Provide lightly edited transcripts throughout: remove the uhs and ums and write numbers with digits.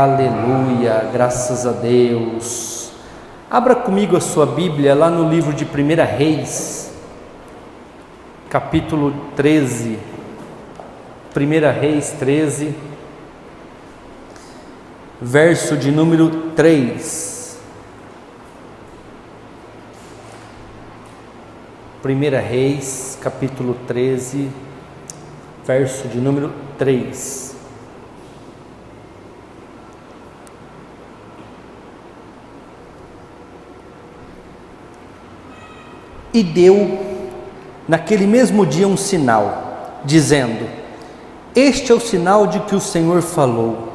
Aleluia, graças a Deus. Abra comigo a sua Bíblia lá no livro de 1 Reis, capítulo 13. 1 Reis 13, verso de número 3. 1 Reis, capítulo 13, verso de número 3. E deu naquele mesmo dia um sinal, dizendo: este é o sinal de que o Senhor falou: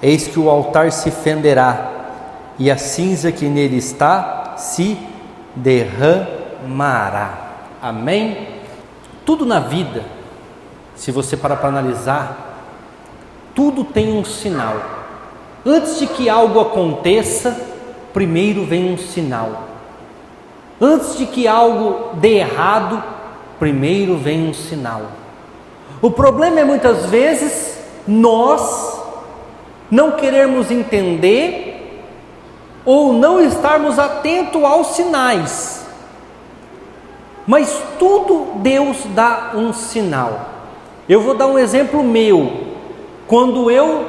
eis que o altar se fenderá, e a cinza que nele está se derramará. Amém? Tudo na vida, se você parar para analisar, tudo tem um sinal. Antes de que algo aconteça, primeiro vem um sinal. Antes de que algo dê errado, primeiro vem um sinal. O problema é muitas vezes nós não querermos entender ou não estarmos atentos aos sinais. Mas tudo Deus dá um sinal. Eu vou dar um exemplo meu. Quando eu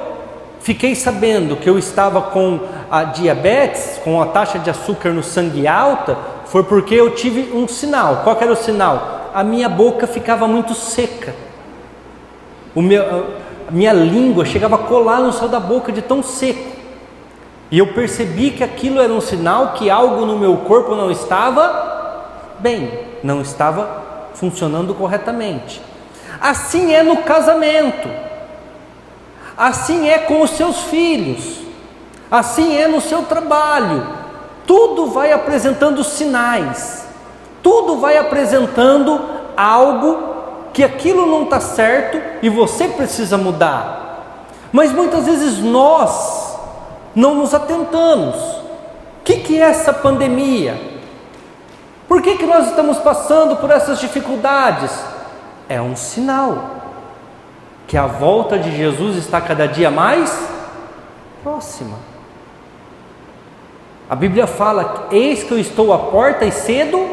fiquei sabendo que eu estava com a diabetes, com a taxa de açúcar no sangue alta, foi porque eu tive um sinal. Qual que era o sinal? A minha boca ficava muito seca. A minha língua chegava a colar no céu da boca de tão seco. E eu percebi que aquilo era um sinal que algo no meu corpo não estava bem, não estava funcionando corretamente. Assim é no casamento, assim é com os seus filhos, assim é no seu trabalho. Tudo vai apresentando sinais, tudo vai apresentando algo que aquilo não está certo e você precisa mudar. Mas muitas vezes nós não nos atentamos. O que é essa pandemia? Por que nós estamos passando por essas dificuldades? É um sinal que a volta de Jesus está cada dia mais próxima. A Bíblia fala: eis que eu estou à porta e cedo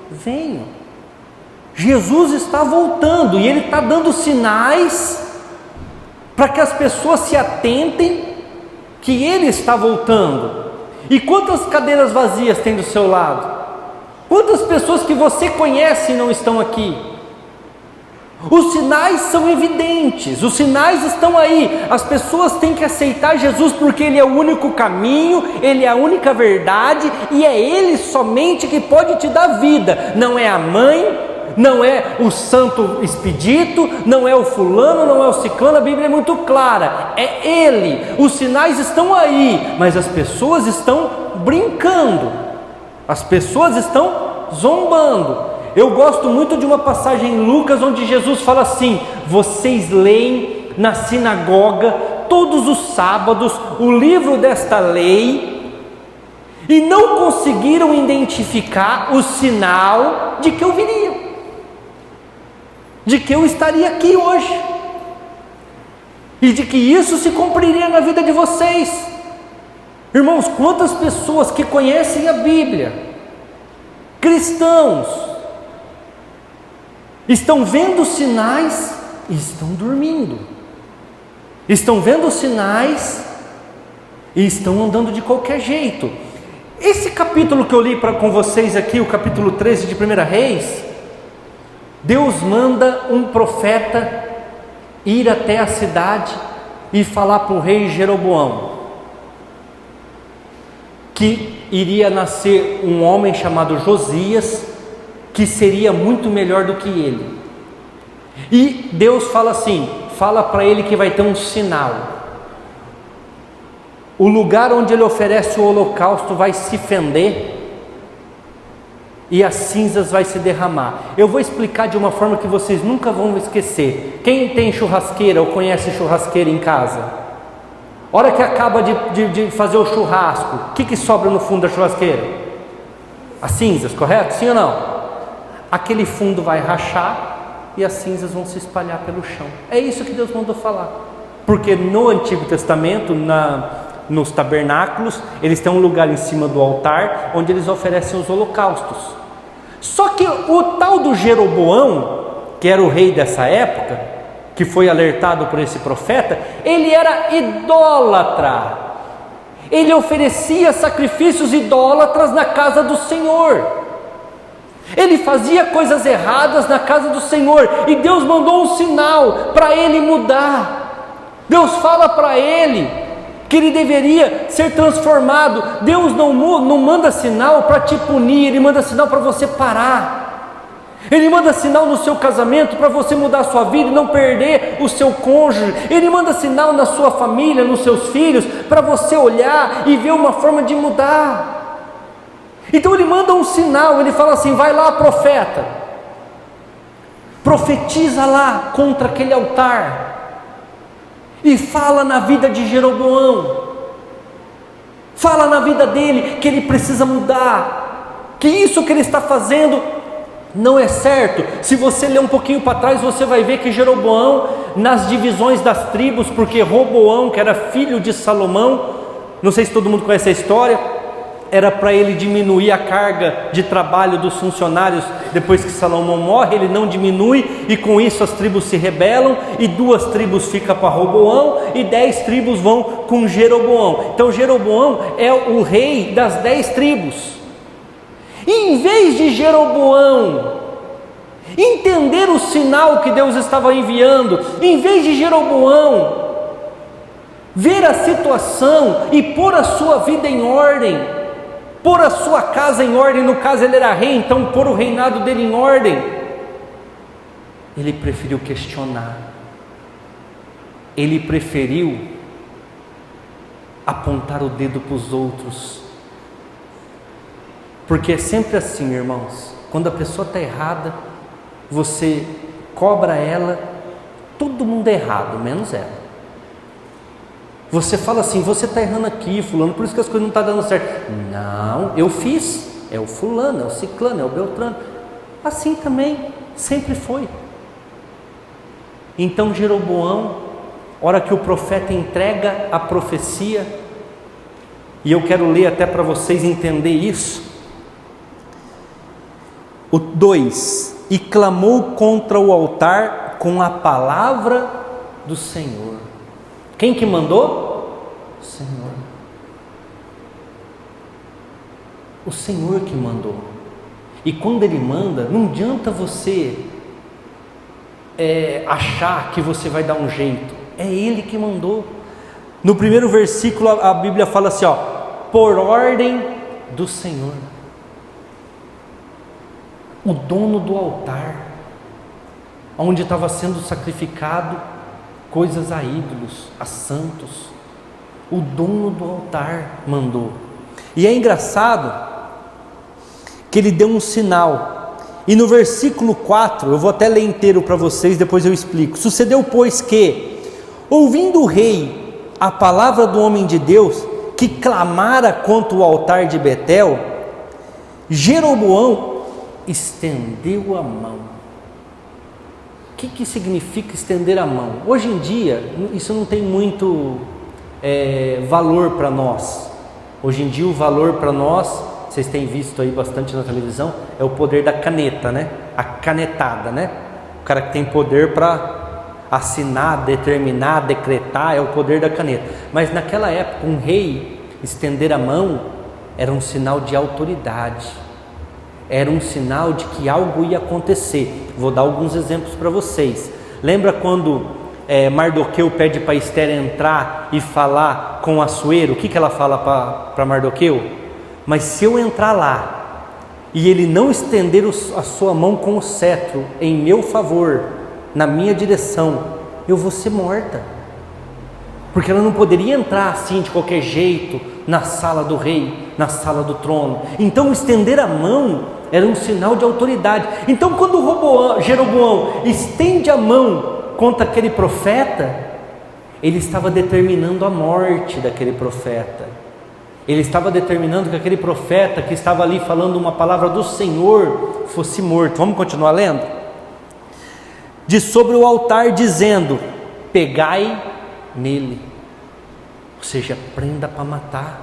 venho. Jesus está voltando e Ele está dando sinais para que as pessoas se atentem que Ele está voltando. E quantas cadeiras vazias tem do seu lado? Quantas pessoas que você conhece não estão aqui? Os sinais são evidentes, os sinais estão aí. As pessoas têm que aceitar Jesus porque Ele é o único caminho, Ele é a única verdade e é Ele somente que pode te dar vida. Não é a mãe, não é o santo expedito, não é o fulano, não é o ciclano. A Bíblia é muito clara, é Ele. Os sinais estão aí, mas as pessoas estão brincando, as pessoas estão zombando. Eu gosto muito de uma passagem em Lucas onde Jesus fala assim: vocês leem na sinagoga todos os sábados o livro desta lei e não conseguiram identificar o sinal de que eu viria, de que eu estaria aqui hoje e de que isso se cumpriria na vida de vocês. Irmãos, quantas pessoas que conhecem a Bíblia, cristãos, estão vendo sinais e estão dormindo, estão vendo sinais e estão andando de qualquer jeito. Esse capítulo que eu li com vocês aqui, o capítulo 13 de 1 Reis, Deus manda um profeta ir até a cidade e falar para o rei Jeroboão que iria nascer um homem chamado Josias, que seria muito melhor do que ele. E Deus fala assim, fala para ele que vai ter um sinal. O lugar onde ele oferece o holocausto vai se fender e as cinzas vai se derramar. Eu vou explicar de uma forma que vocês nunca vão esquecer. Quem tem churrasqueira ou conhece churrasqueira em casa? Hora que acaba de fazer o churrasco, o que sobra no fundo da churrasqueira? As cinzas, correto? Sim ou não? Aquele fundo vai rachar e as cinzas vão se espalhar pelo chão. É isso que Deus mandou falar. porque no Antigo Testamento, nos tabernáculos, eles têm um lugar em cima do altar, onde eles oferecem os holocaustos. Só que o tal do Jeroboão, que era o rei dessa época, que foi alertado por esse profeta, ele era idólatra. Ele oferecia sacrifícios idólatras na casa do Senhor. Ele fazia coisas erradas na casa do Senhor, e Deus mandou um sinal para ele mudar. Deus fala para ele que ele deveria ser transformado. Deus não manda sinal para te punir, Ele manda sinal para você parar. Ele manda sinal no seu casamento para você mudar a sua vida e não perder o seu cônjuge. Ele manda sinal na sua família, nos seus filhos, para você olhar e ver uma forma de mudar. Então ele manda um sinal, ele fala assim: vai lá, profeta, profetiza lá contra aquele altar, e fala na vida de Jeroboão, fala na vida dele que ele precisa mudar, que isso que ele está fazendo não é certo. Se você ler um pouquinho para trás, você vai ver que Jeroboão, nas divisões das tribos, porque Roboão, que era filho de Salomão, não sei se todo mundo conhece a história, era para ele diminuir a carga de trabalho dos funcionários. Depois que Salomão morre, ele não diminui, e com isso as tribos se rebelam, e 2 tribos ficam para Roboão, e 10 tribos vão com Jeroboão. Então Jeroboão é o rei das 10 tribos. E em vez de Jeroboão entender o sinal que Deus estava enviando, em vez de Jeroboão ver a situação e pôr a sua vida em ordem, pôr a sua casa em ordem, no caso ele era rei, então pôr o reinado dele em ordem, ele preferiu questionar, ele preferiu apontar o dedo para os outros. Porque é sempre assim, irmãos, quando a pessoa está errada, você cobra ela, todo mundo é errado, menos ela. Você fala assim: você está errando aqui, fulano, por isso que as coisas não estão dando certo. Não, eu fiz, é o fulano, é o ciclano, é o beltrano. Assim também, sempre foi. Então Jeroboão, hora que o profeta entrega a profecia, e eu quero ler até para vocês entenderem isso. O 2: e clamou contra o altar com a palavra do Senhor. Quem que mandou? O Senhor. O Senhor que mandou. E quando Ele manda, não adianta você achar que você vai dar um jeito. É Ele que mandou. No primeiro versículo a Bíblia fala assim, por ordem do Senhor. O dono do altar, onde estava sendo sacrificado coisas a ídolos, a santos, o dono do altar mandou. E é engraçado que ele deu um sinal, e no versículo 4, eu vou até ler inteiro para vocês, depois eu explico. Sucedeu, pois, que, ouvindo o rei a palavra do homem de Deus, que clamara contra o altar de Betel, Jeroboão estendeu a mão. O que significa estender a mão? Hoje em dia, isso não tem muito valor para nós. Hoje em dia o valor para nós, vocês têm visto aí bastante na televisão, é o poder da caneta, né? A canetada, né? O cara que tem poder para assinar, determinar, decretar, é o poder da caneta. Mas naquela época, um rei estender a mão era um sinal de autoridade, era um sinal de que algo ia acontecer. Vou dar alguns exemplos para vocês. Lembra quando Mardoqueu pede para Esther entrar e falar com Assuero? O que ela fala para Mardoqueu? Mas se eu entrar lá e ele não estender a sua mão com o cetro em meu favor, na minha direção, eu vou ser morta. Porque ela não poderia entrar assim de qualquer jeito na sala do rei, na sala do trono. Então estender a mão era um sinal de autoridade. Então quando Jeroboão estende a mão contra aquele profeta, ele estava determinando a morte daquele profeta. Ele estava determinando que aquele profeta que estava ali falando uma palavra do Senhor fosse morto. Vamos continuar lendo? De sobre o altar dizendo: pegai nele. Ou seja, prenda para matar.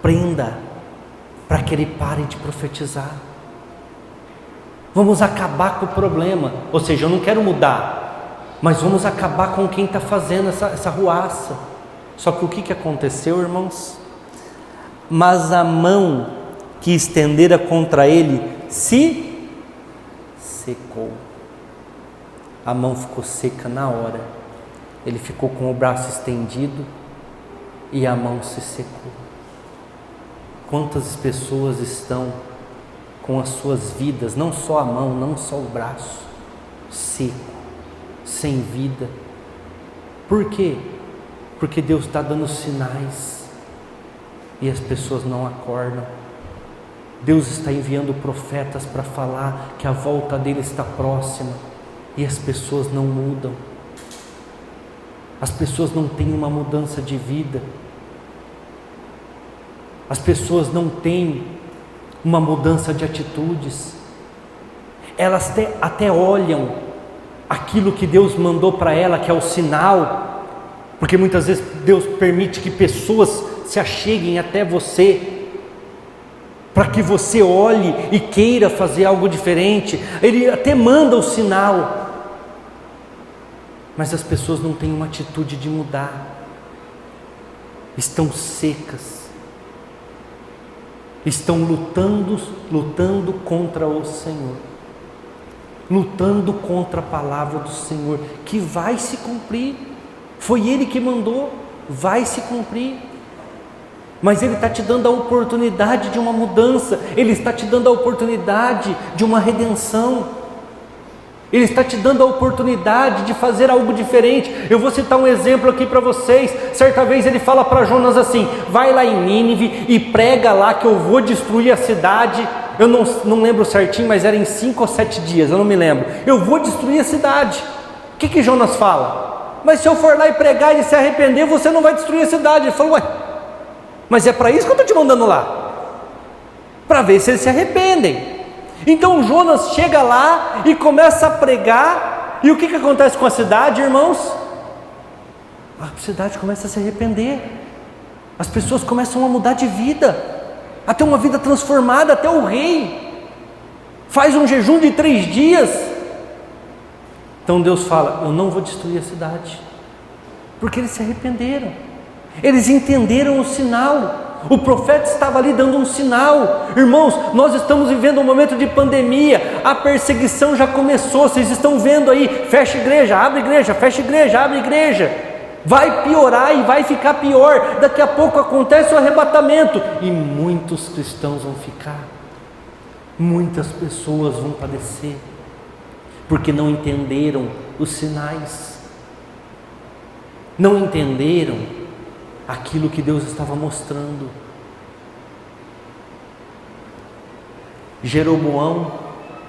Prenda para que ele pare de profetizar. Vamos acabar com o problema. Ou seja, eu não quero mudar, mas vamos acabar com quem está fazendo essa ruaça. Só que o que aconteceu, irmãos? Mas a mão que estendera contra ele se secou. A mão ficou seca na hora. Ele ficou com o braço estendido e a mão se secou. Quantas pessoas estão com as suas vidas, não só a mão, não só o braço, seco, sem vida. Por quê? Porque Deus está dando sinais e as pessoas não acordam. Deus está enviando profetas para falar que a volta dele está próxima e as pessoas não mudam. As pessoas não têm uma mudança de vida. As pessoas não têm uma mudança de atitudes. Elas até olham aquilo que Deus mandou para ela, que é o sinal, porque muitas vezes Deus permite que pessoas se acheguem até você, para que você olhe e queira fazer algo diferente. Ele até manda o sinal, mas as pessoas não têm uma atitude de mudar, estão secas, estão lutando contra o Senhor, lutando contra a palavra do Senhor, que vai se cumprir. Foi Ele que mandou, vai se cumprir. Mas Ele está te dando a oportunidade de uma mudança, Ele está te dando a oportunidade de uma redenção, Ele está te dando a oportunidade de fazer algo diferente. Eu vou citar um exemplo aqui para vocês. Certa vez Ele fala para Jonas assim: vai lá em Nínive e prega lá que eu vou destruir a cidade. Eu não lembro certinho, mas era em 5 ou 7 dias, eu não me lembro. Eu vou destruir a cidade. O que Jonas fala? Mas se eu for lá e pregar e ele se arrepender, você não vai destruir a cidade. Ele falou: ué, mas é para isso que eu estou te mandando lá, para ver se eles se arrependem. Então Jonas chega lá e começa a pregar, e o que acontece com a cidade, irmãos? A cidade começa a se arrepender, as pessoas começam a mudar de vida, a ter uma vida transformada. Até o rei faz um jejum de 3 dias. Então Deus fala: eu não vou destruir a cidade, porque eles se arrependeram, eles entenderam o sinal. O profeta estava ali dando um sinal. Irmãos, nós estamos vivendo um momento de pandemia, a perseguição já começou, vocês estão vendo aí, fecha igreja, abre igreja, fecha igreja, abre igreja, vai piorar e vai ficar pior. Daqui a pouco acontece o arrebatamento e muitos cristãos vão ficar, muitas pessoas vão padecer, porque não entenderam os sinais, não entenderam aquilo que Deus estava mostrando. Jeroboão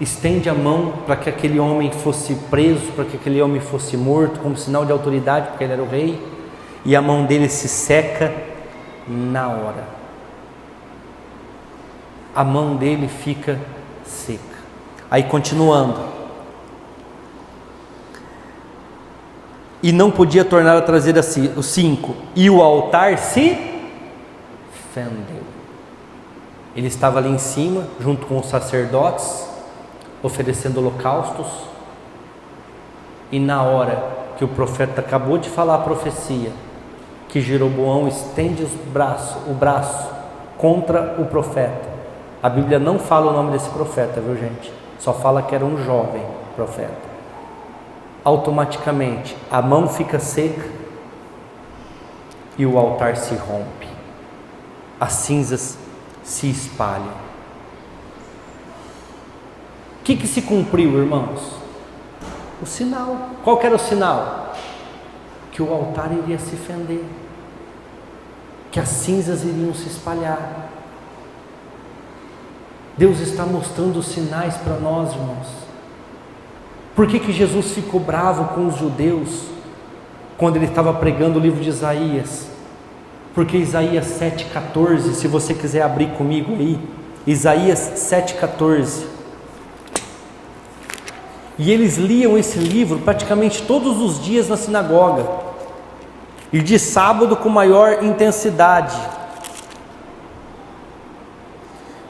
estende a mão para que aquele homem fosse preso, para que aquele homem fosse morto, como sinal de autoridade, porque ele era o rei, e a mão dele se seca na hora. A mão dele fica seca. Aí continuando: e não podia tornar a trazer a si, o 5, e o altar se fendeu. Ele estava ali em cima, junto com os sacerdotes, oferecendo holocaustos, e na hora que o profeta acabou de falar a profecia, que Jeroboão estende o braço contra o profeta, a Bíblia não fala o nome desse profeta, viu gente? Só fala que era um jovem profeta. Automaticamente a mão fica seca e o altar se rompe, as cinzas se espalham. O que se cumpriu, irmãos? O sinal. Qual que era o sinal? Que o altar iria se fender, que as cinzas iriam se espalhar. Deus está mostrando sinais para nós, irmãos. Por que Jesus ficou bravo com os judeus quando ele estava pregando o livro de Isaías? Porque Isaías 7,14, se você quiser abrir comigo aí, Isaías 7,14. E eles liam esse livro praticamente todos os dias na sinagoga, e de sábado com maior intensidade.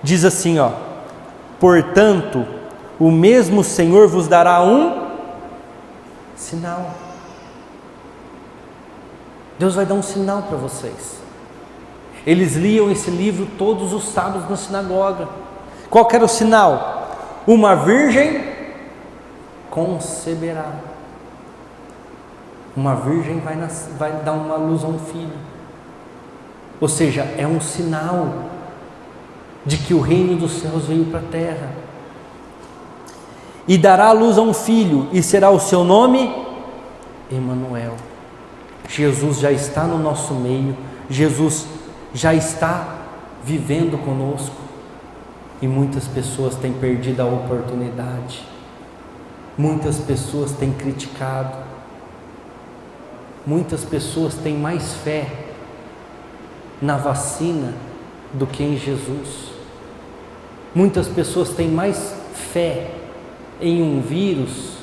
Diz assim, ó: portanto, o mesmo Senhor vos dará um sinal. Deus vai dar um sinal para vocês. Eles liam esse livro todos os sábados na sinagoga. Qual que era o sinal? Uma virgem conceberá. Uma virgem vai dar uma luz a um filho. Ou seja, é um sinal de que o reino dos céus veio para a terra. E dará a luz a um filho, e será o seu nome Emanuel. Jesus já está no nosso meio, Jesus já está vivendo conosco, e muitas pessoas têm perdido a oportunidade, muitas pessoas têm criticado, muitas pessoas têm mais fé na vacina do que em Jesus, muitas pessoas têm mais fé em um vírus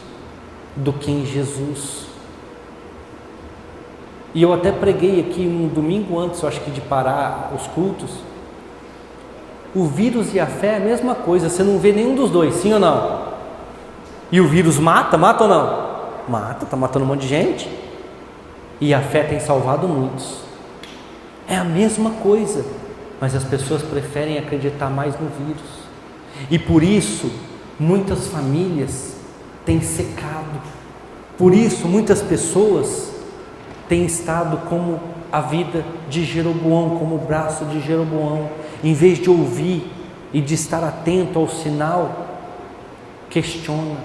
do que em Jesus. E eu até preguei aqui um domingo antes, eu acho que de parar os cultos. O vírus e a fé é a mesma coisa, você não vê nenhum dos dois, sim ou não? E o vírus mata ou não? Mata, está matando um monte de gente. E a fé tem salvado muitos. É a mesma coisa, mas as pessoas preferem acreditar mais no vírus. E por isso, muitas famílias têm secado. Por isso, muitas pessoas têm estado como a vida de Jeroboão, como o braço de Jeroboão. Em vez de ouvir e de estar atento ao sinal, questiona.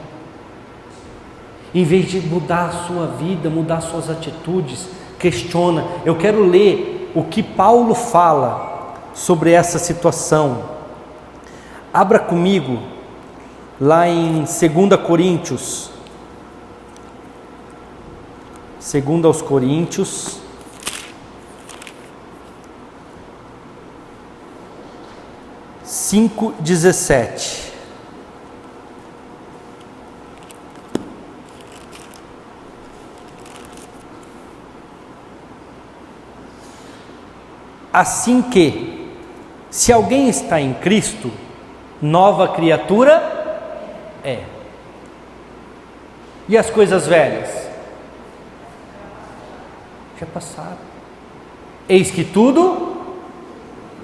Em vez de mudar a sua vida, mudar suas atitudes, questiona. Eu quero ler o que Paulo fala sobre essa situação. Abra comigo lá em 2 Coríntios. 2 aos Coríntios, cinco 17. Assim que, se alguém está em Cristo, nova criatura é. E as coisas velhas já passaram. Eis que tudo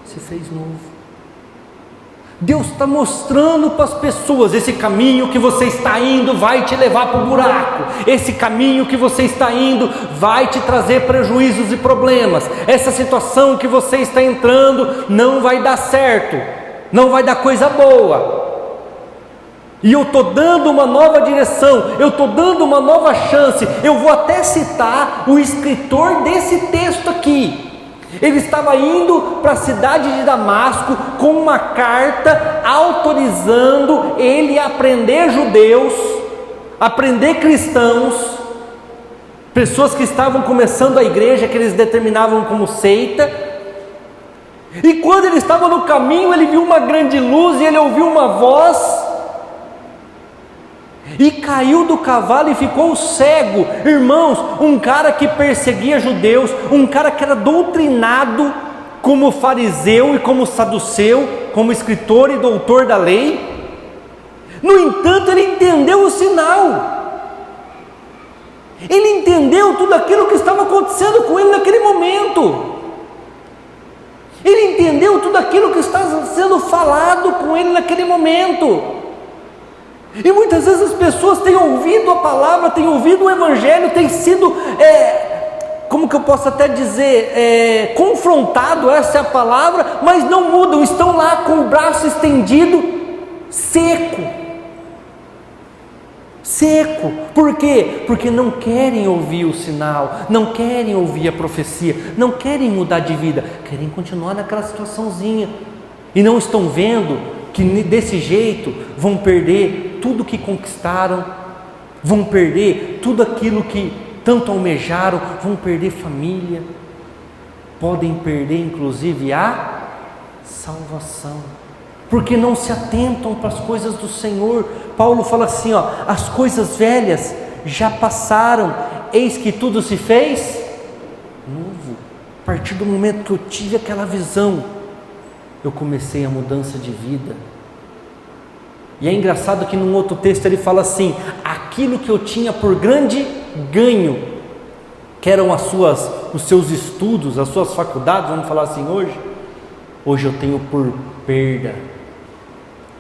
se fez novo. Deus está mostrando para as pessoas: esse caminho que você está indo vai te levar para o buraco, esse caminho que você está indo vai te trazer prejuízos e problemas, essa situação que você está entrando não vai dar certo, não vai dar coisa boa. E eu estou dando uma nova direção, eu estou dando uma nova chance. Eu vou até citar o escritor desse texto aqui. Ele estava indo para a cidade de Damasco com uma carta autorizando ele a aprender judeus, aprender cristãos, pessoas que estavam começando a igreja, que eles determinavam como seita. E quando ele estava no caminho, ele viu uma grande luz e ele ouviu uma voz, e caiu do cavalo e ficou cego. Irmãos, um cara que perseguia judeus, um cara que era doutrinado como fariseu e como saduceu, como escritor e doutor da lei. No entanto, ele entendeu o sinal, ele entendeu tudo aquilo que estava acontecendo com ele naquele momento, ele entendeu tudo aquilo que estava sendo falado com ele naquele momento. E muitas vezes as pessoas têm ouvido a palavra, têm ouvido o evangelho, têm sido, como que eu posso até dizer, confrontado, essa é a palavra, mas não mudam, estão lá com o braço estendido, seco. Por quê? Porque não querem ouvir o sinal, não querem ouvir a profecia, não querem mudar de vida, querem continuar naquela situaçãozinha, e não estão vendo que desse jeito vão perder tudo que conquistaram, vão perder tudo aquilo que tanto almejaram, vão perder família, podem perder inclusive a salvação. porque não se atentam para as coisas do Senhor. Paulo fala assim, ó, as coisas velhas já passaram, eis que tudo se fez novo. A partir do momento que eu tive aquela visão, eu comecei a mudança de vida. E é engraçado que num outro texto ele fala assim, aquilo que eu tinha por grande ganho, que eram os seus estudos, as suas faculdades, vamos falar assim hoje eu tenho por perda,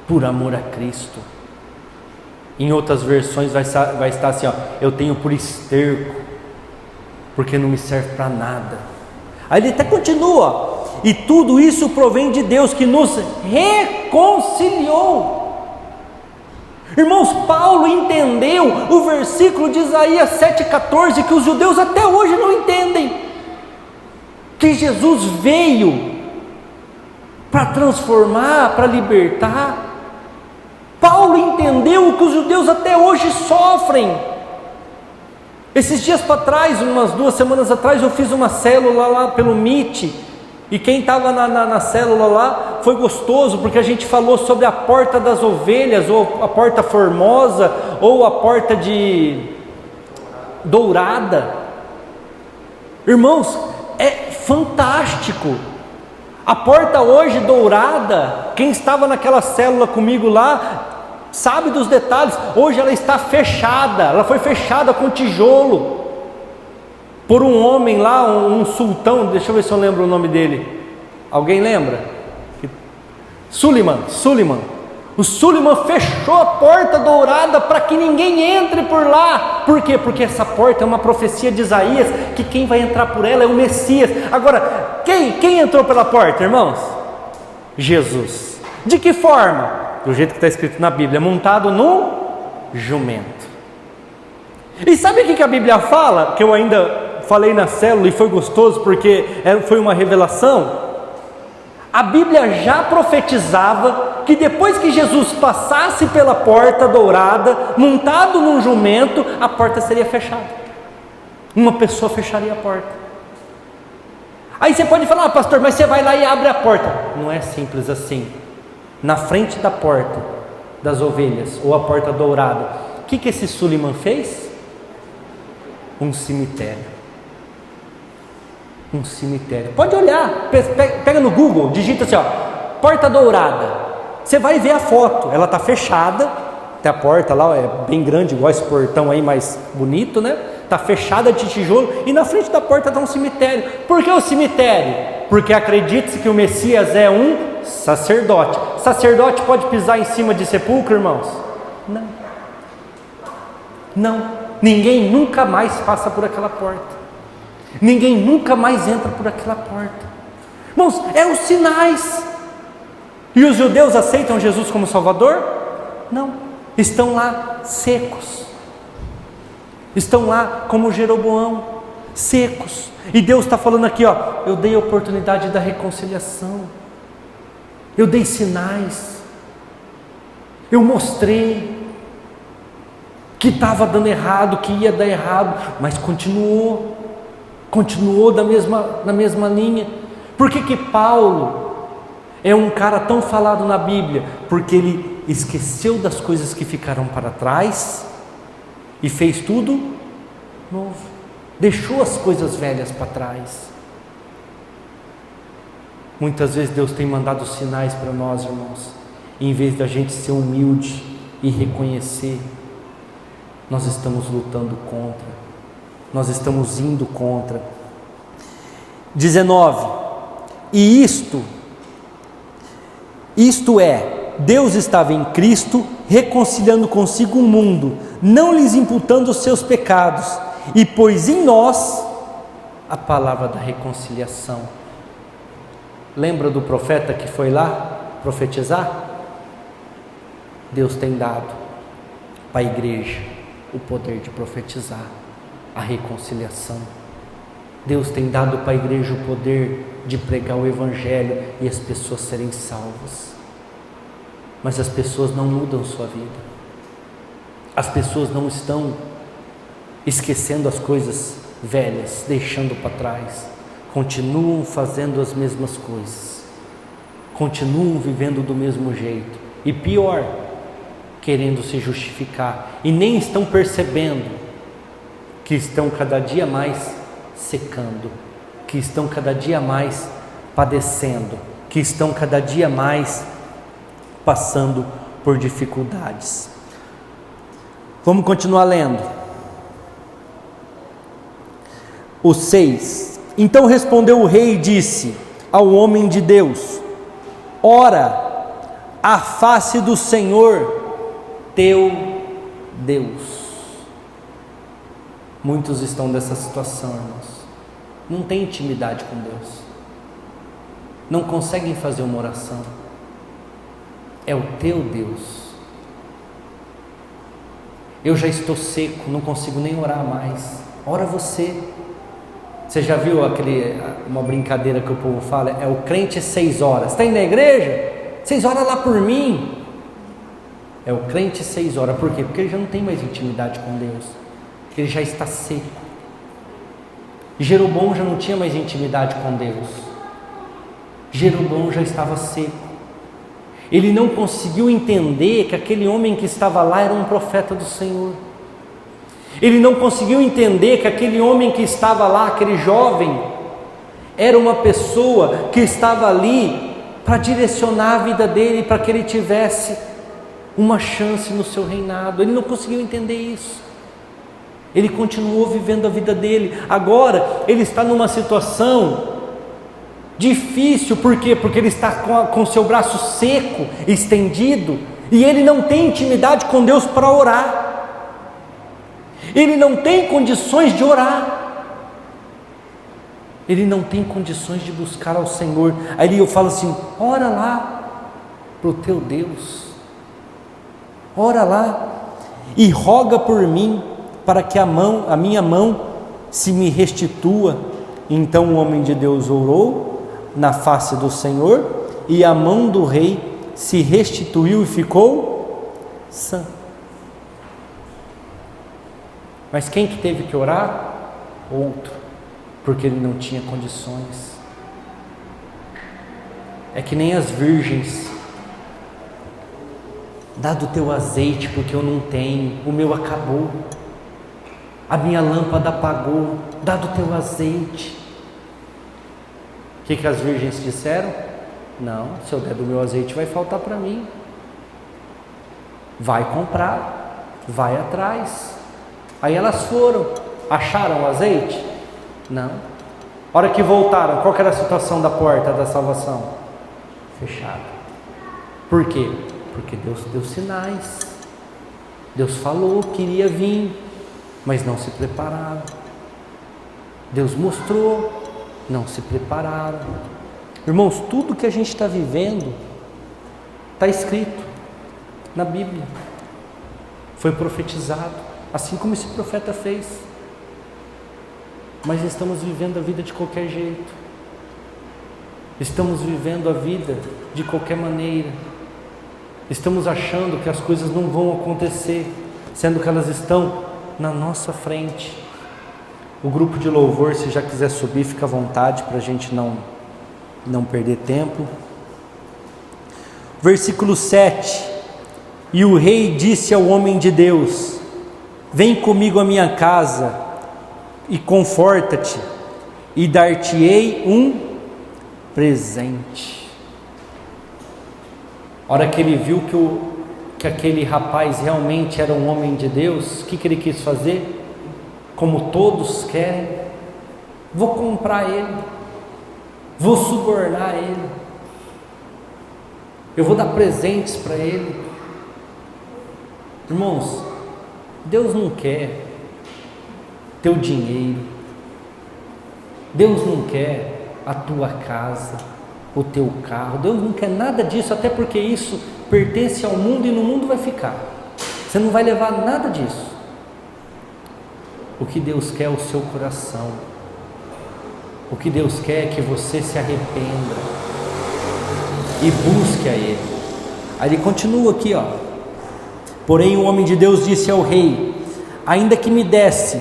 por amor a Cristo. Em outras versões vai estar assim, ó, eu tenho por esterco, porque não me serve para nada. Aí ele até continua, e tudo isso provém de Deus que nos reconciliou. Irmãos, Paulo entendeu o versículo de Isaías 7,14, que os judeus até hoje não entendem, que Jesus veio para transformar, para libertar. Paulo entendeu o que os judeus até hoje sofrem. Esses dias para trás, umas 2 semanas atrás, eu fiz uma célula lá pelo Meet, e quem estava na célula lá foi gostoso, porque a gente falou sobre a porta das ovelhas, ou a porta formosa, ou a porta de dourada. Irmãos, é fantástico. A porta hoje dourada, quem estava naquela célula comigo lá, sabe dos detalhes. Hoje ela está fechada, ela foi fechada com tijolo, por um homem lá, um sultão, deixa eu ver se eu lembro o nome dele. Alguém lembra? Suleiman. O Suleiman fechou a porta dourada para que ninguém entre por lá. Por quê? Porque essa porta é uma profecia de Isaías, que quem vai entrar por ela é o Messias. Agora, quem entrou pela porta, irmãos? Jesus. De que forma? Do jeito que está escrito na Bíblia, montado no jumento. E sabe o que a Bíblia fala? Que eu ainda falei na célula e foi gostoso, porque foi uma revelação. A Bíblia já profetizava que depois que Jesus passasse pela porta dourada, montado num jumento, a porta seria fechada. Uma pessoa fecharia a porta. Aí você pode falar, pastor, mas você vai lá e abre a porta. Não é simples assim. Na frente da porta das ovelhas, ou a porta dourada, o que esse Suleiman fez? Um cemitério. Um cemitério. Pode olhar, pega no Google, digita assim, ó, porta dourada. Você vai ver a foto, ela está fechada, tem a porta lá, é bem grande, igual esse portão aí, mais bonito, né? Está fechada de tijolo, e na frente da porta está um cemitério. Por que o cemitério? Porque acredite-se que o Messias é um sacerdote. Sacerdote pode pisar em cima de sepulcro, irmãos? Não. Ninguém nunca mais passa por aquela porta. Ninguém nunca mais entra por aquela porta. Irmãos, é os sinais. E os judeus aceitam Jesus como Salvador? Não. Estão lá secos. Estão lá como Jeroboão, secos. E Deus está falando aqui, ó, eu dei a oportunidade da reconciliação. Eu dei sinais. Eu mostrei que estava dando errado, que ia dar errado, mas continuou na mesma linha. Por que Paulo é um cara tão falado na Bíblia? Porque ele esqueceu das coisas que ficaram para trás e fez tudo novo, deixou as coisas velhas para trás. Muitas vezes Deus tem mandado sinais para nós, irmãos, e em vez da gente ser humilde e reconhecer, nós estamos lutando contra, nós estamos indo contra. 19. E isto é, Deus estava em Cristo, reconciliando consigo o mundo, não lhes imputando os seus pecados, e pôs em nós a palavra da reconciliação. Lembra do profeta que foi lá profetizar? Deus tem dado para a igreja o poder de profetizar a reconciliação. Deus tem dado para a igreja o poder de pregar o Evangelho e as pessoas serem salvas. Mas as pessoas não mudam sua vida. As pessoas não estão esquecendo as coisas velhas, deixando para trás. Continuam fazendo as mesmas coisas. continuam vivendo do mesmo jeito, e pior, querendo se justificar, e nem estão percebendo que estão cada dia mais secando, que estão cada dia mais padecendo, que estão cada dia mais passando por dificuldades. Vamos continuar lendo. O 6. Então respondeu o rei e disse ao homem de Deus: ora a face do Senhor teu Deus. Muitos estão nessa situação, irmãos. Não tem intimidade com Deus, não conseguem fazer uma oração. É o teu Deus. Eu já estou seco, não consigo nem orar mais. Ora você. Você já viu uma brincadeira que o povo fala? É o crente 6 horas. Está indo na igreja? 6 horas lá por mim. É o crente 6 horas. Por quê? Porque ele já não tem mais intimidade com Deus. Ele já está seco. Jeroboão já não tinha mais intimidade com Deus. Jeroboão já estava seco. Ele não conseguiu entender que aquele homem que estava lá era um profeta do Senhor. Ele não conseguiu entender que aquele homem que estava lá, aquele jovem, era uma pessoa que estava ali para direcionar a vida dele, para que ele tivesse uma chance no seu reinado. Ele não conseguiu entender isso. Ele continuou vivendo a vida dele. Agora ele está numa situação difícil. Por quê? Porque ele está com o seu braço seco, estendido, e ele não tem intimidade com Deus para orar. Ele não tem condições de orar. Ele não tem condições de buscar ao Senhor. Aí eu falo assim: ora lá para o teu Deus. Ora lá e roga por mim, para que a minha mão se me restitua. Então o homem de Deus orou na face do Senhor, e a mão do rei se restituiu e ficou sã. Mas quem que teve que orar? Outro, porque ele não tinha condições. É que nem as virgens: dá do teu azeite, porque eu não tenho, o meu acabou, a minha lâmpada apagou, dá do teu azeite. O que as virgens disseram? Não, se eu der do meu azeite vai faltar para mim. Vai comprar, vai atrás. Aí elas foram, acharam o azeite? Não. A hora que voltaram, qual que era a situação da porta da salvação? Fechada. Por quê? Porque Deus deu sinais. Deus falou que iria vir, mas não se prepararam. Deus mostrou, não se prepararam. Irmãos, tudo que a gente está vivendo está escrito na Bíblia, foi profetizado, assim como esse profeta fez. Mas estamos vivendo a vida de qualquer jeito, estamos vivendo a vida de qualquer maneira, estamos achando que as coisas não vão acontecer, sendo que elas estão na nossa frente. O grupo de louvor, se já quiser subir, fica à vontade, para a gente não perder tempo. Versículo 7. E o rei disse ao homem de Deus: vem comigo à minha casa e conforta-te, e dar-te-ei um presente. A hora que ele viu que aquele rapaz realmente era um homem de Deus, o que ele quis fazer? Como todos querem: vou comprar ele, vou subornar ele, eu vou dar presentes para ele. Irmãos, Deus não quer teu dinheiro, Deus não quer a tua casa, o teu carro, Deus não quer nada disso, até porque isso pertence ao mundo e no mundo vai ficar. Você não vai levar nada disso. O que Deus quer é o seu coração. O que Deus quer é que você se arrependa e busque a Ele. Aí ele continua aqui, porém o homem de Deus disse ao rei: ainda que me desse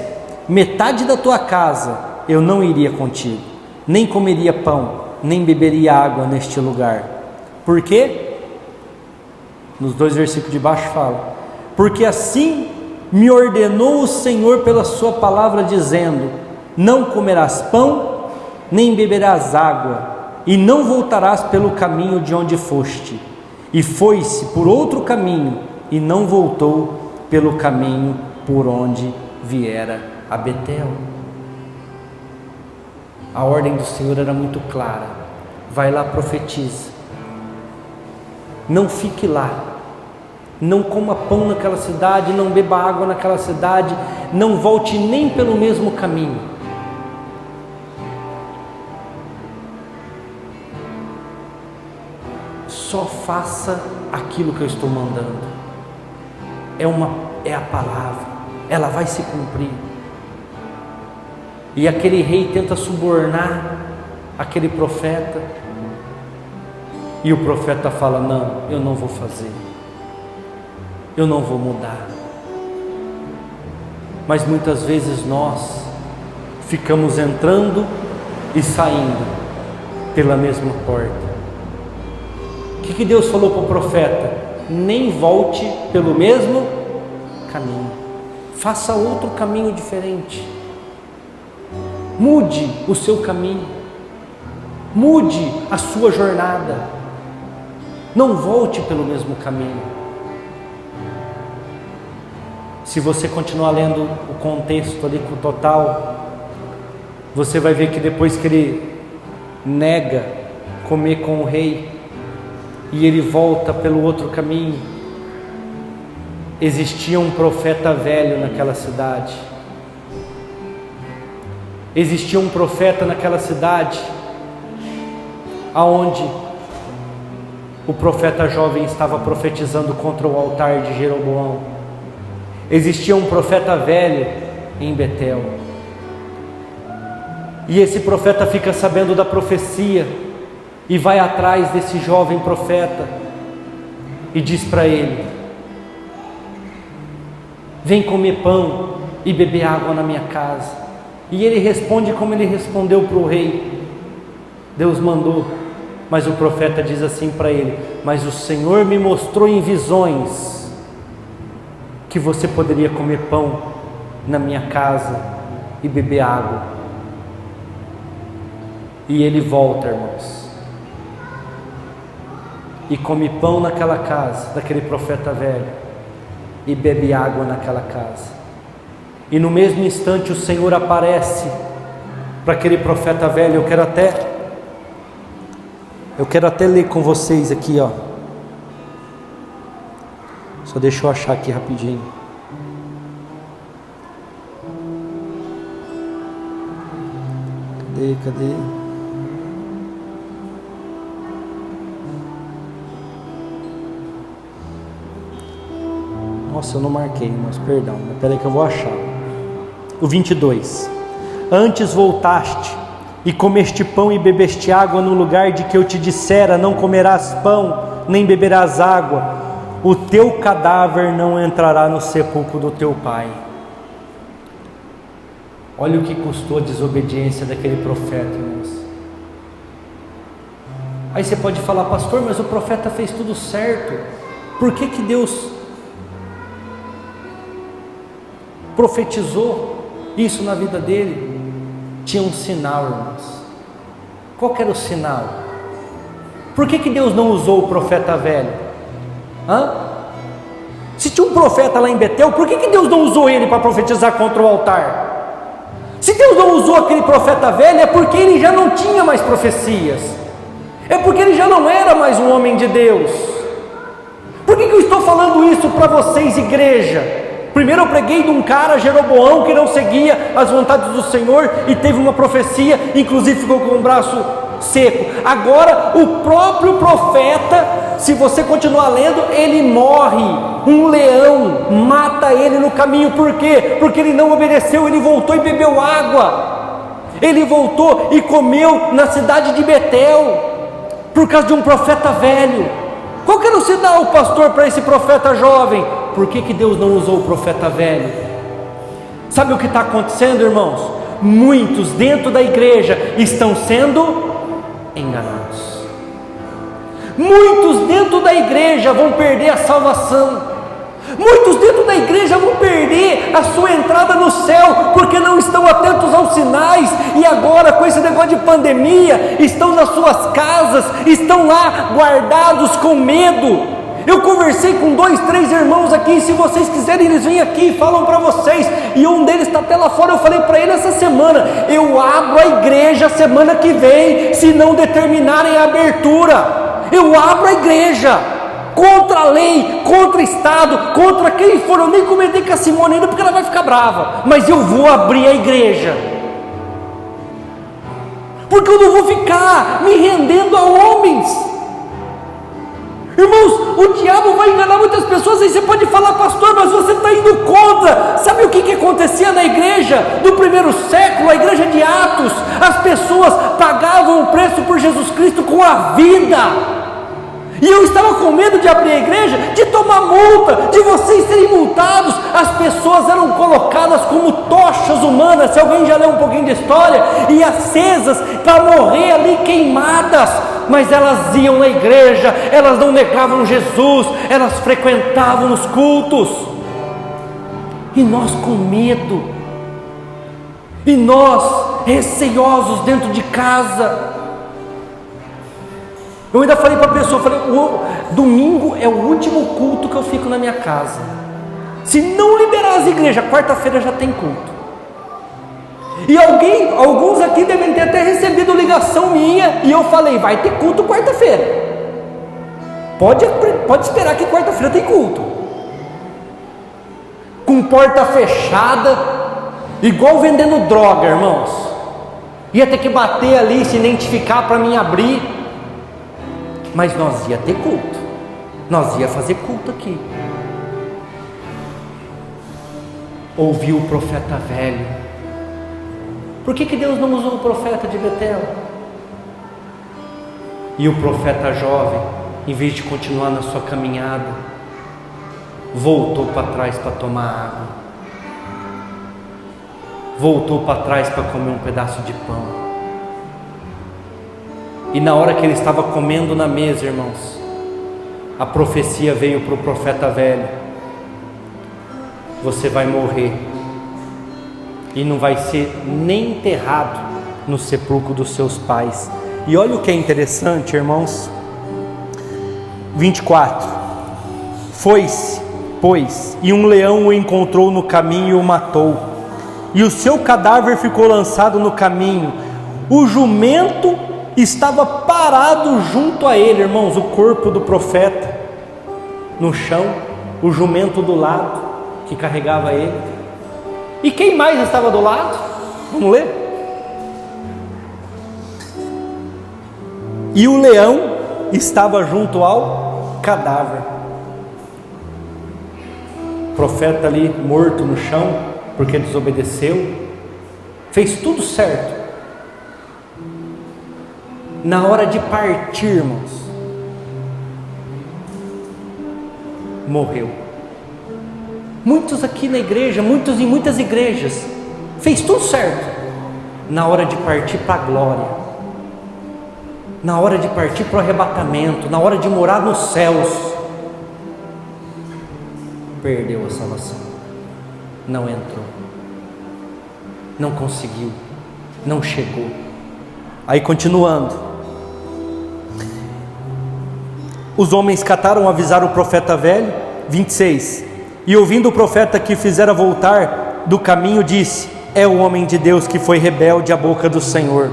metade da tua casa, eu não iria contigo, nem comeria pão, nem beberia água neste lugar, Por quê? Nos 2 versículos de baixo fala: porque assim me ordenou o Senhor pela sua palavra, dizendo: não comerás pão, nem beberás água, e não voltarás pelo caminho de onde foste. E foi-se por outro caminho, e não voltou pelo caminho por onde viera a Betel. A ordem do Senhor era muito clara: vai lá, profetiza, não fique lá, não coma pão naquela cidade, não beba água naquela cidade, não volte nem pelo mesmo caminho. Só faça aquilo que eu estou mandando. É a palavra, ela vai se cumprir. E aquele rei tenta subornar aquele profeta, e o profeta fala: não, eu não vou fazer, eu não vou mudar. Mas muitas vezes nós ficamos entrando e saindo pela mesma porta. O que Deus falou para o profeta? Nem volte pelo mesmo caminho, faça outro caminho diferente, mude o seu caminho, mude a sua jornada, não volte pelo mesmo caminho. Se você continuar lendo o contexto ali com o total, você vai ver que depois que ele nega comer com o rei, e ele volta pelo outro caminho, existia um profeta velho naquela cidade. Existia um profeta naquela cidade, aonde o profeta jovem estava profetizando contra o altar de Jeroboão. Existia um profeta velho em Betel, e esse profeta fica sabendo da profecia, e vai atrás desse jovem profeta, e diz para ele: vem comer pão e beber água na minha casa. E ele responde como ele respondeu para o rei: Deus mandou. Mas o profeta diz assim para ele: mas o Senhor me mostrou em visões que você poderia comer pão na minha casa e beber água. E ele volta, irmãos, e come pão naquela casa daquele profeta velho, e bebe água naquela casa. E no mesmo instante o Senhor aparece para aquele profeta velho. Eu quero até ler com vocês aqui, ó. Só deixa eu achar aqui rapidinho. Cadê? Nossa, eu não marquei, mas perdão, mas peraí que eu vou achar. O 22: antes voltaste e comeste pão e bebeste água no lugar de que eu te dissera: não comerás pão, nem beberás água, o teu cadáver não entrará no sepulcro do teu pai. Olha o que custou a desobediência daquele profeta, irmãos. Aí você pode falar: pastor, mas o profeta fez tudo certo, por que Deus profetizou isso na vida dele? Tinha um sinal, irmãos. Qual que era o sinal? Por que Deus não usou o profeta velho? Se tinha um profeta lá em Betel, por que Deus não usou ele para profetizar contra o altar? Se Deus não usou aquele profeta velho, é porque ele já não tinha mais profecias, é porque ele já não era mais um homem de Deus. Por que eu estou falando isso para vocês, igreja? Primeiro eu preguei de um cara, Jeroboão, que não seguia as vontades do Senhor e teve uma profecia, inclusive ficou com o braço seco. Agora o próprio profeta, se você continuar lendo, ele morre, um leão mata ele no caminho. Por quê? Porque ele não obedeceu, ele voltou e bebeu água, ele voltou e comeu na cidade de Betel, por causa de um profeta velho. Qual que era o sinal, pastor, para esse profeta jovem? Por que Deus não usou o profeta velho? Sabe o que está acontecendo, irmãos? Muitos dentro da igreja estão sendo enganados. Muitos dentro da igreja vão perder a salvação. Muitos dentro da igreja vão perder a sua entrada no céu, porque não estão atentos aos sinais, e agora com esse negócio de pandemia, estão nas suas casas, estão lá guardados com medo. Eu conversei com 2, 3 irmãos aqui, se vocês quiserem eles vêm aqui e falam para vocês, e um deles está até lá fora. Eu falei para ele essa semana, eu abro a igreja semana que vem, se não determinarem a abertura, eu abro a igreja, contra a lei, contra o Estado, contra quem for. Eu nem comentei com a Simone ainda porque ela vai ficar brava, mas eu vou abrir a igreja, porque eu não vou ficar me rendendo a homens. Irmãos, o diabo vai enganar muitas pessoas. Aí você pode falar, pastor, mas você está indo contra. Sabe o que acontecia na igreja do primeiro século, a igreja de Atos? As pessoas pagavam o preço por Jesus Cristo com a vida. E eu estava com medo de abrir a igreja, de tomar multa, de vocês serem multados. As pessoas eram colocadas como tochas humanas, se alguém já leu um pouquinho de história, e acesas para morrer ali queimadas. Mas elas iam na igreja, elas não negavam Jesus, elas frequentavam os cultos. E nós com medo, e nós receiosos dentro de casa. Eu ainda falei para a pessoa, o domingo é o último culto que eu fico na minha casa. Se não liberar as igrejas, quarta-feira já tem culto. E alguns aqui devem ter até recebido ligação minha, e eu falei, vai ter culto quarta-feira. Pode esperar que quarta-feira tem culto. Com porta fechada, igual vendendo droga, irmãos. Ia ter que bater ali, se identificar para mim abrir. Mas nós ia ter culto. Nós ia fazer culto aqui. Ouvi o profeta velho. Por que Deus não usou o profeta de Betel? E o profeta jovem, em vez de continuar na sua caminhada, voltou para trás para tomar água, voltou para trás para comer um pedaço de pão. E na hora que ele estava comendo na mesa, irmãos, a profecia veio para o profeta velho: você vai morrer e não vai ser nem enterrado no sepulcro dos seus pais. E olha o que é interessante, irmãos. 24. Foi-se, pois, e um leão o encontrou no caminho e o matou, e o seu cadáver ficou lançado no caminho. O jumento estava parado junto a ele, irmãos, o corpo do profeta no chão, o jumento do lado que carregava ele. E quem mais estava do lado? Vamos ler? E o leão estava junto ao cadáver. O profeta ali morto no chão, porque desobedeceu, fez tudo certo. Na hora de partir, irmãos, morreu. Muitos aqui na igreja, muitos em muitas igrejas, fez tudo certo. Na hora de partir para a glória, na hora de partir para o arrebatamento, na hora de morar nos céus, perdeu a salvação, não entrou, não conseguiu, não chegou. Aí continuando, os homens cataram, avisaram o profeta velho. 26. E ouvindo o profeta que fizera voltar do caminho, disse: é o homem de Deus que foi rebelde à boca do Senhor.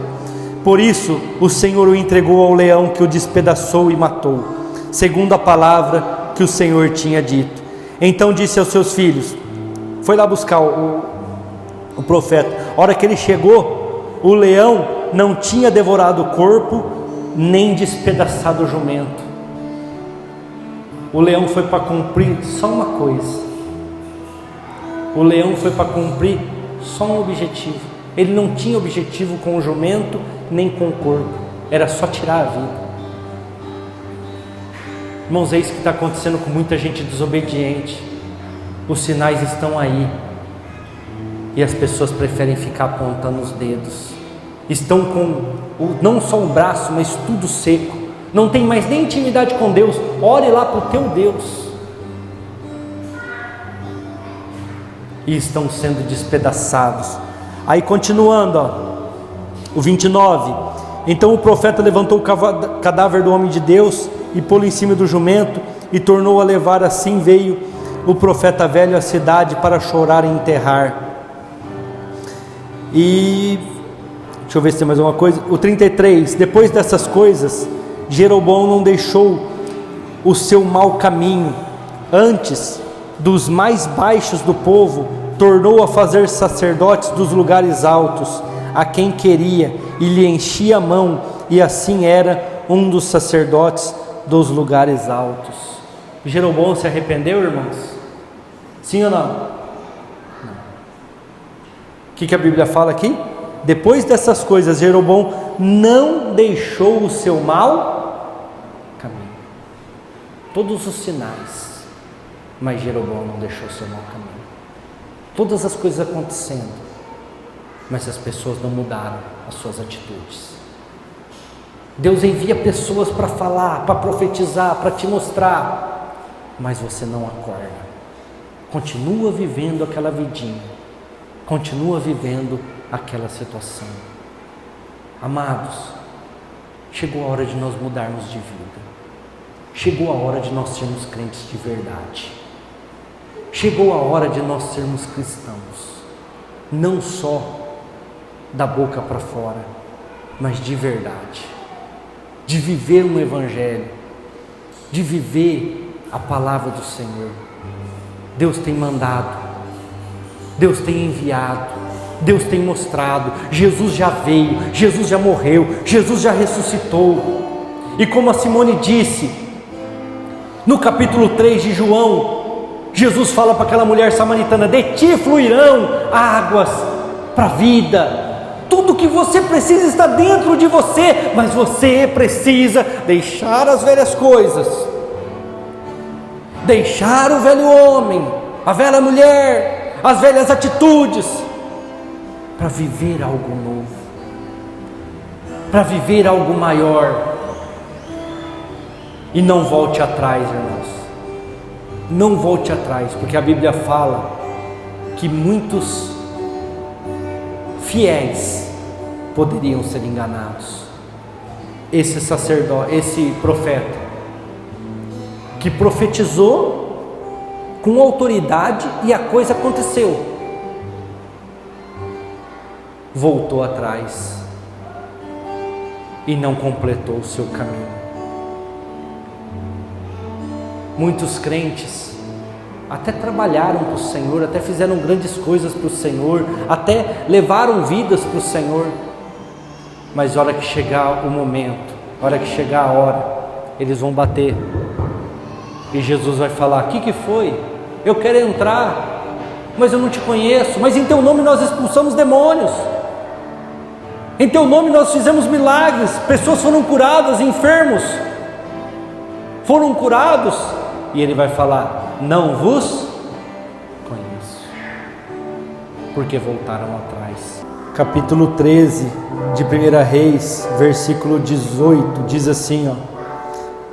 Por isso o Senhor o entregou ao leão, que o despedaçou e matou, segundo a palavra que o Senhor tinha dito. Então disse aos seus filhos, foi lá buscar o profeta. A hora que ele chegou, o leão não tinha devorado o corpo, nem despedaçado o jumento. O leão foi para cumprir só uma coisa. O leão foi para cumprir só um objetivo. Ele não tinha objetivo com o jumento, nem com o corpo. Era só tirar a vida. Irmãos, é isso que está acontecendo com muita gente desobediente. Os sinais estão aí, e as pessoas preferem ficar apontando os dedos. Estão com não só o braço, mas tudo seco, não tem mais nem intimidade com Deus, ore lá para o teu Deus. E estão sendo despedaçados. Aí continuando, o 29, então o profeta levantou o cadáver do homem de Deus e pô-lo em cima do jumento e tornou a levar. Assim veio o profeta velho à cidade para chorar e enterrar. E deixa eu ver se tem mais uma coisa. O 33, depois dessas coisas, Jeroboão não deixou o seu mau caminho, antes dos mais baixos do povo tornou a fazer sacerdotes dos lugares altos a quem queria, e lhe enchia a mão, e assim era um dos sacerdotes dos lugares altos. Jeroboão se arrependeu, irmãos? Sim ou não? Não. O que a Bíblia fala aqui? Depois dessas coisas, Jeroboão não deixou o seu mau caminho. Todos os sinais, mas Jeroboão não deixou o seu mau caminho. Todas as coisas acontecendo, mas as pessoas não mudaram as suas atitudes. Deus envia pessoas para falar, para profetizar, para te mostrar, mas você não acorda. Continua vivendo aquela vidinha, continua vivendo aquela situação. Amados, chegou a hora de nós mudarmos de vida. Chegou a hora de nós sermos crentes de verdade. Chegou a hora de nós sermos cristãos, não só da boca para fora, mas de verdade, de viver um evangelho, de viver a palavra do Senhor. Deus tem mandado, Deus tem enviado, Deus tem mostrado. Jesus já veio, Jesus já morreu, Jesus já ressuscitou. E como a Simone disse, no capítulo 3 de João, Jesus fala para aquela mulher samaritana: de ti fluirão águas para a vida. Tudo que você precisa está dentro de você, mas você precisa deixar as velhas coisas, deixar o velho homem, a velha mulher, as velhas atitudes, para viver algo novo, para viver algo maior. E não volte atrás, irmãos. Não volte atrás, porque a Bíblia fala que muitos fiéis poderiam ser enganados. Esse sacerdote, esse profeta, que profetizou com autoridade e a coisa aconteceu, voltou atrás e não completou o seu caminho. Muitos crentes até trabalharam para o Senhor, até fizeram grandes coisas para o Senhor, até levaram vidas para o Senhor, mas a hora que chegar o momento, a hora que chegar a hora, eles vão bater, e Jesus vai falar: o que foi? Eu quero entrar, mas eu não te conheço. Mas em teu nome nós expulsamos demônios, em teu nome nós fizemos milagres, pessoas foram curadas, enfermos foram curados. E ele vai falar: não vos conheço, porque voltaram atrás. Capítulo 13 de 1 Reis, versículo 18, diz assim: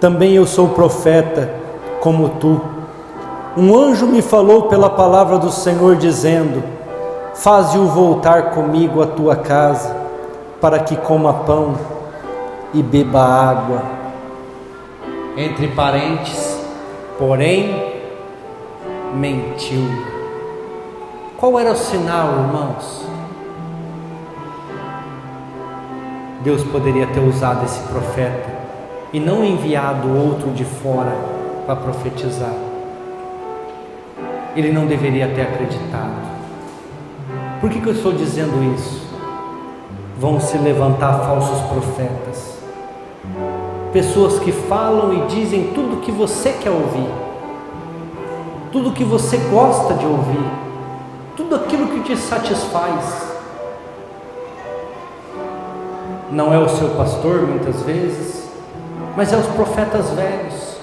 também eu sou profeta como tu. Um anjo me falou pela palavra do Senhor, dizendo: faze-o voltar comigo à tua casa, para que coma pão e beba água. Entre parênteses, porém mentiu. Qual era o sinal, irmãos? Deus poderia ter usado esse profeta e não enviado outro de fora para profetizar. Ele não deveria ter acreditado. Por que eu estou dizendo isso? Vão se levantar falsos profetas, pessoas que falam e dizem tudo o que você quer ouvir, tudo o que você gosta de ouvir, tudo aquilo que te satisfaz. Não é o seu pastor muitas vezes, mas é os profetas velhos,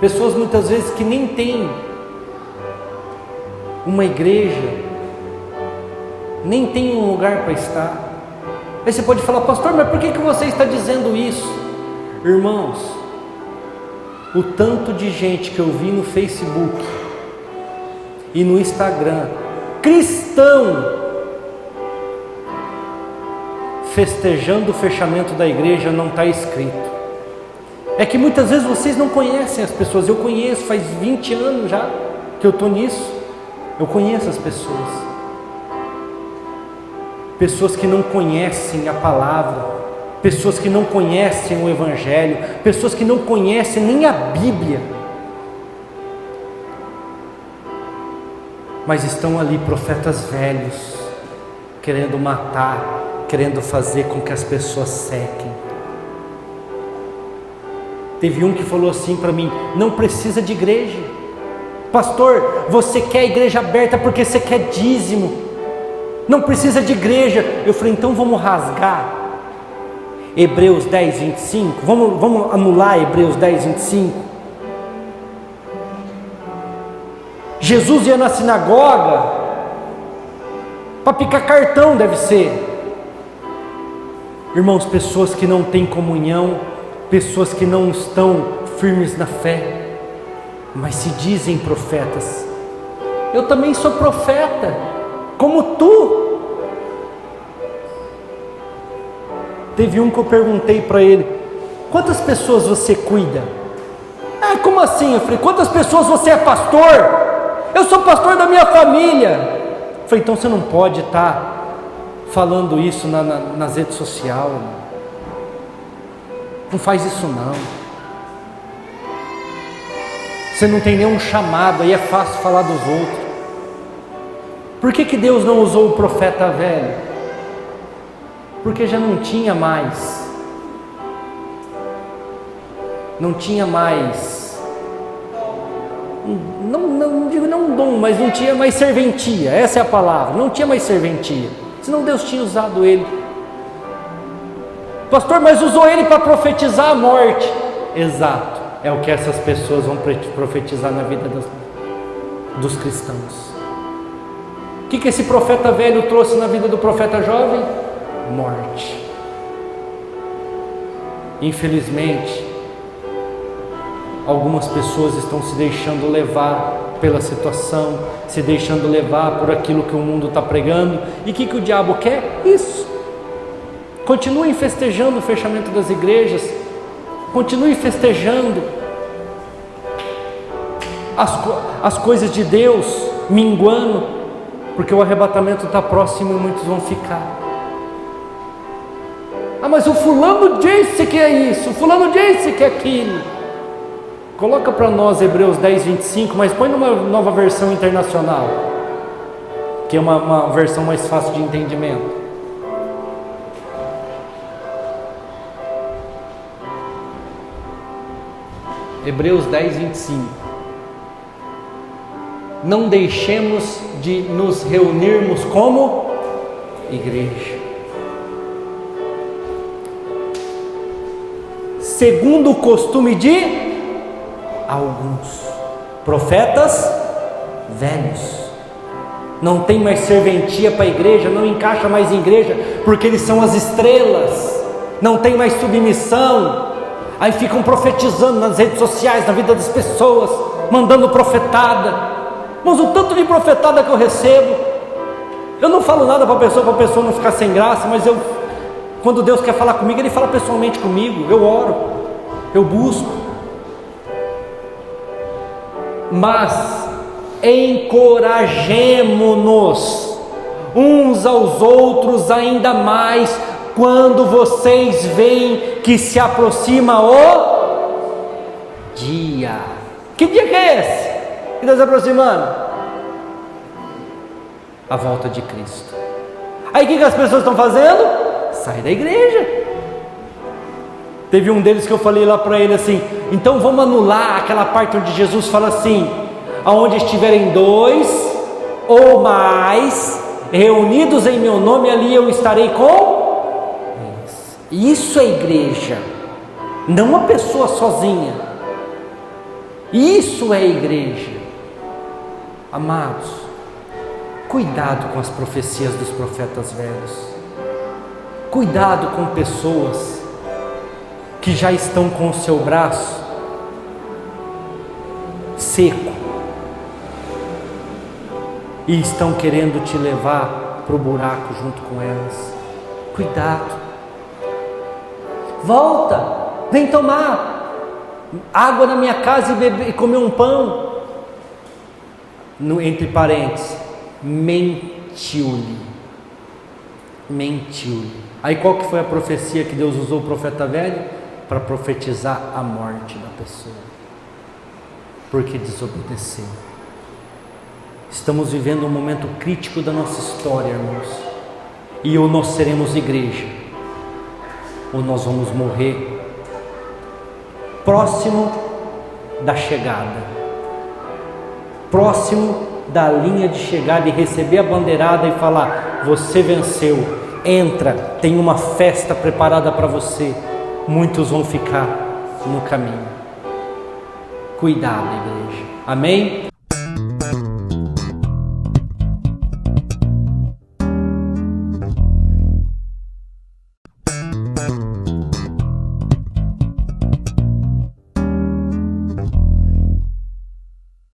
pessoas muitas vezes que nem têm uma igreja, nem têm um lugar para estar, Aí você pode falar, pastor, mas por que você está dizendo isso? Irmãos, o tanto de gente que eu vi no Facebook e no Instagram, cristão, festejando o fechamento da igreja, não está escrito. É que muitas vezes vocês não conhecem as pessoas. Eu conheço, faz 20 anos já que eu estou nisso. Eu conheço as pessoas. Pessoas que não conhecem a palavra, pessoas que não conhecem o Evangelho, pessoas que não conhecem nem a Bíblia, mas estão ali profetas velhos, querendo matar, querendo fazer com que as pessoas sequem. Teve um que falou assim para mim, não precisa de igreja, pastor, você quer a igreja aberta porque você quer dízimo, não precisa de igreja. Eu falei, então vamos rasgar Hebreus 10, 25, vamos anular Hebreus 10, 25. Jesus ia na sinagoga para picar cartão, deve ser. Irmãos, pessoas que não têm comunhão, pessoas que não estão firmes na fé, mas se dizem profetas. Eu também sou profeta, como tu. Teve um que eu perguntei para ele, quantas pessoas você cuida? Ah, como assim? Eu falei, quantas pessoas você é pastor? Eu sou pastor da minha família. Eu falei, então você não pode estar falando isso nas redes sociais. Não faz isso não. Você não tem nenhum chamado, aí é fácil falar dos outros. Por que Deus não usou o profeta velho? Porque já não tinha mais. Não tinha mais. Não digo não dom, mas não tinha mais serventia. Essa é a palavra. Não tinha mais serventia. Senão Deus tinha usado ele. Pastor, mas usou ele para profetizar a morte. Exato, é o que essas pessoas vão profetizar na vida dos cristãos. O que esse profeta velho trouxe na vida do profeta jovem? Morte. Infelizmente, algumas pessoas estão se deixando levar pela situação, se deixando levar por aquilo que o mundo está pregando. E o que o diabo quer? Isso. Continuem festejando o fechamento das igrejas, continue festejando as coisas de Deus, minguando, porque o arrebatamento está próximo e muitos vão ficar. Ah, mas o fulano disse que é isso, o fulano disse que é aquilo. Coloca para nós Hebreus 10, 25, mas põe numa nova versão internacional, que é uma versão mais fácil de entendimento. Hebreus 10, 25. Não deixemos de nos reunirmos como igreja, segundo o costume de alguns profetas velhos. Não tem mais serventia para a igreja, não encaixa mais em igreja, porque eles são as estrelas, não tem mais submissão. Aí ficam profetizando nas redes sociais, na vida das pessoas, mandando profetada. Mas o tanto de profetada que eu recebo, eu não falo nada para a pessoa não ficar sem graça, mas quando Deus quer falar comigo, Ele fala pessoalmente comigo, eu oro, eu busco. Mas encorajemo-nos uns aos outros ainda mais, quando vocês veem que se aproxima o dia. Que dia que é esse que está se aproximando? A volta de Cristo. Aí o que as pessoas estão fazendo? Sai da igreja. Teve um deles que eu falei lá para ele assim, então vamos anular aquela parte onde Jesus fala assim, aonde estiverem dois ou mais reunidos em meu nome, ali eu estarei com. Isso é igreja, não uma pessoa sozinha. Isso é igreja. Amados, cuidado com as profecias dos profetas velhos. Cuidado com pessoas que já estão com o seu braço seco e estão querendo te levar para o buraco junto com elas. Cuidado. Volta, vem tomar água na minha casa e comer um pão. Entre parênteses, mentiu-lhe. Aí qual que foi a profecia que Deus usou o profeta velho? Para profetizar a morte da pessoa, porque desobedeceu. Estamos vivendo um momento crítico da nossa história, irmãos, e ou nós seremos igreja, ou nós vamos morrer próximo da chegada, próximo da linha de chegada, e receber a bandeirada e falar: você venceu, entra, tem uma festa preparada para você. Muitos vão ficar no caminho. Cuidado, igreja. Amém?